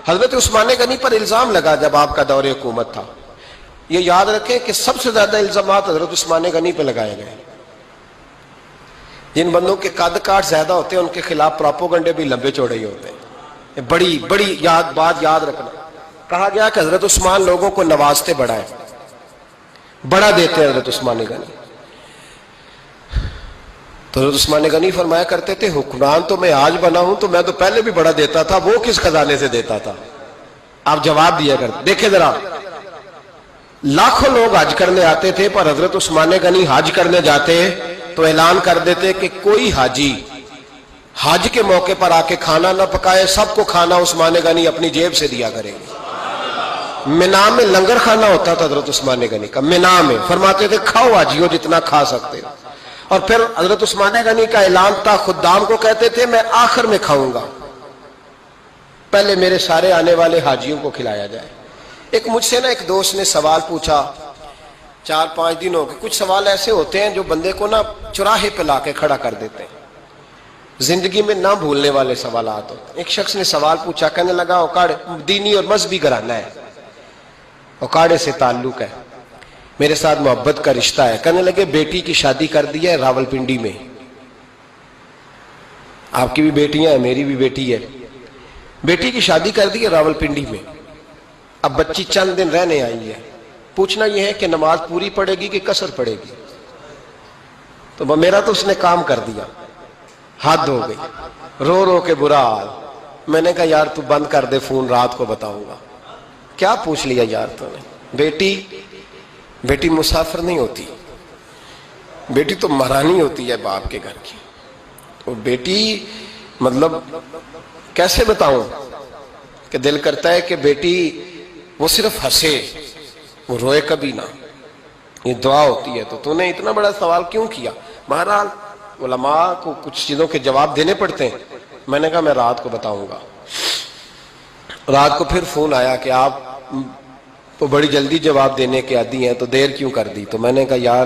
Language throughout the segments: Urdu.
حضرت عثمان غنی پر الزام لگا جب آپ کا دور حکومت تھا. یہ یاد رکھیں کہ سب سے زیادہ الزامات حضرت عثمان غنی پہ لگائے گئے. جن بندوں کے قد کاٹ زیادہ ہوتے ہیں ان کے خلاف پراپوگنڈے بھی لمبے چوڑے ہی ہوتے ہیں. بڑی بات یاد رکھنا. کہا گیا کہ حضرت عثمان لوگوں کو نوازتے بڑا ہے, بڑا دیتے ہیں حضرت عثمان غنی. تو حضرت عثمان غنی فرمایا کرتے تھے حکمران تو میں آج بنا ہوں تو میں تو پہلے بھی بڑا دیتا تھا, وہ کس خزانے سے دیتا تھا؟ آپ جواب دیا کرتے. دیکھیں ذرا, لاکھوں لوگ حج کرنے آتے تھے پر حضرت عثمان غنی حج کرنے جاتے تو اعلان کر دیتے کہ کوئی حاجی حج کے موقع پر آ کے کھانا نہ پکائے, سب کو کھانا عثمان غنی اپنی جیب سے دیا کریں گے. مینا میں لنگر کھانا ہوتا تھا حضرت عثمان غنی کا, مینا میں. فرماتے تھے کھاؤ حاجیوں جتنا کھا سکتے ہو. اور پھر حضرت عثمان غنی کا اعلان تھا, خدام کو کہتے تھے میں آخر میں کھاؤں گا, پہلے میرے سارے آنے والے حاجیوں کو کھلایا جائے. ایک مجھ سے ایک دوست نے سوال پوچھا 4-5 دن ہو گئے. کچھ سوال ایسے ہوتے ہیں جو بندے کو چوراہے پہ لا کے کھڑا کر دیتے ہیں, زندگی میں نہ بھولنے والے سوالات ہوتے ہیں. ایک شخص نے سوال پوچھا, کہنے لگا اوکاڑے دینی اور مذہبی گھرانہ ہے, اوکاڑے سے تعلق ہے, میرے ساتھ محبت کا رشتہ ہے. کہنے لگے بیٹی کی شادی کر دی ہے راولپنڈی میں. آپ کی بھی بیٹیاں ہیں, میری بھی بیٹی ہے. بیٹی کی شادی کر دی ہے راولپنڈی میں. اب بچی چند دن رہنے آئی ہے. پوچھنا یہ ہے کہ نماز پوری پڑے گی کہ قصر پڑے گی؟ تو میرا تو اس نے کام کر دیا, حد ہو گئی, رو رو کے برا حال. میں نے کہا یار تو بند کر دے فون, رات کو بتاؤں گا. کیا پوچھ لیا یار تو نے؟ بیٹی مسافر نہیں ہوتی, بیٹی تو مہرانی ہوتی ہے باپ کے گھر کی. تو بیٹی مطلب کیسے بتاؤں کہ دل کرتا ہے کہ بیٹی وہ صرف ہنسے, وہ روئے کبھی نہ. یہ دعا ہوتی ہے. تو نے اتنا بڑا سوال کیوں کیا؟ بہرحال علماء کو کچھ چیزوں کے جواب دینے پڑتے ہیں. میں نے کہا میں رات کو بتاؤں گا. رات کو پھر فون آیا کہ آپ تو بڑی جلدی جواب دینے کے عادی ہیں تو دیر کیوں کر دی؟ تو میں نے کہا یار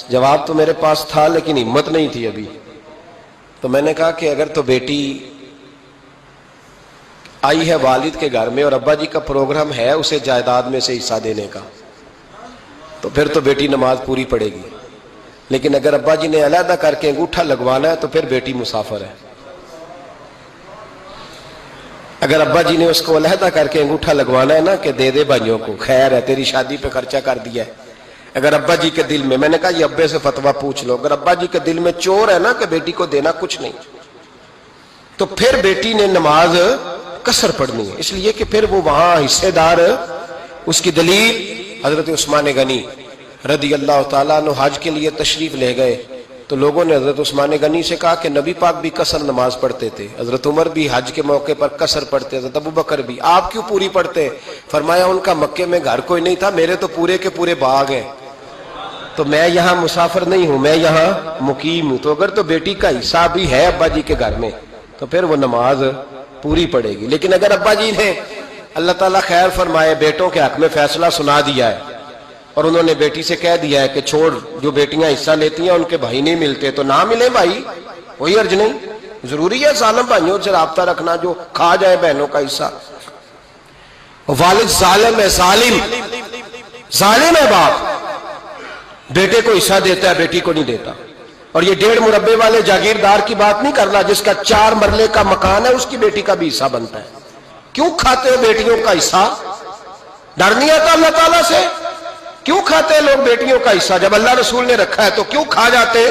جواب تو میرے پاس تھا لیکن ہمت نہیں تھی ابھی. تو میں نے کہا کہ اگر تو بیٹی آئی ہے والد کے گھر میں اور ابا جی کا پروگرام ہے اسے جائیداد میں سے حصہ دینے کا, تو پھر تو بیٹی نماز پوری پڑے گی. لیکن اگر ابا جی نے علیحدہ کر کے انگوٹھا لگوانا ہے تو پھر بیٹی مسافر ہے. اگر ابا جی نے اس کو علیحدہ کر کے انگوٹھا لگوانا ہے نا کہ دے دے بھائیوں کو, خیر ہے تیری شادی پہ خرچہ کر دیا ہے. اگر ابا جی کے دل میں نے کہا یہ ابے سے فتویٰ پوچھ لو, اگر ابا جی کے دل میں چور ہے نا کہ بیٹی کو دینا کچھ نہیں, تو پھر بیٹی نے نماز قصر پڑھنی ہے. اس لیے کہ پھر وہ وہاں حصے دار. اس کی دلیل حضرت عثمان غنی رضی اللہ تعالیٰ عنہ حج کے لیے تشریف لے گئے تو لوگوں نے حضرت عثمان غنی سے کہا کہ نبی پاک بھی قصر نماز پڑھتے تھے, حضرت عمر بھی حج کے موقع پر قصر پڑھتے, حضرت ابوبکر بھی, آپ کیوں پوری پڑھتے؟ فرمایا ان کا مکے میں گھر کوئی نہیں تھا, میرے تو پورے کے پورے باغ ہیں, تو میں یہاں مسافر نہیں ہوں, میں یہاں مقیم ہوں. تو اگر تو بیٹی کا حصہ بھی ہے ابا جی کے گھر میں تو پھر وہ نماز پوری پڑے گی. لیکن اگر ابا جی نے اللہ تعالیٰ خیر فرمائے بیٹوں کے حق میں فیصلہ سنا دیا ہے اور انہوں نے بیٹی سے کہہ دیا ہے کہ چھوڑ, جو بیٹیاں حصہ لیتی ہیں ان کے بھائی نہیں ملتے تو نہ ملے بھائی, کوئی حرج نہیں. ضروری ہے ظالم بھائیوں سے رابطہ رکھنا جو کھا جائے بہنوں کا حصہ. والد ظالم ہے, ظالم ہے باپ, بیٹے کو حصہ دیتا ہے بیٹی کو نہیں دیتا. اور یہ 1.5 مربے والے جاگیردار کی بات نہیں کر رہا جس کا 4 مرلے کا مکان ہے, اس کی بیٹی کا بھی حصہ بنتا ہے. کیوں کھاتے ہو بیٹیوں کا حصہ؟ ڈر نہیں آتا اللہ تعالیٰ سے؟ کیوں کھاتے ہیں لوگ بیٹیوں کا حصہ؟ جب اللہ رسول نے رکھا ہے تو کیوں کھا جاتے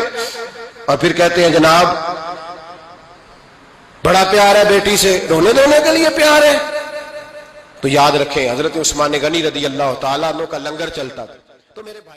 اور پھر کہتے ہیں جناب بڑا پیار ہے بیٹی سے, رونے دھونے کے لیے پیار ہے. تو یاد رکھیں حضرت عثمان غنی رضی اللہ تعالیٰ عنہ کا لنگر چلتا تھا. تو میرے بھائی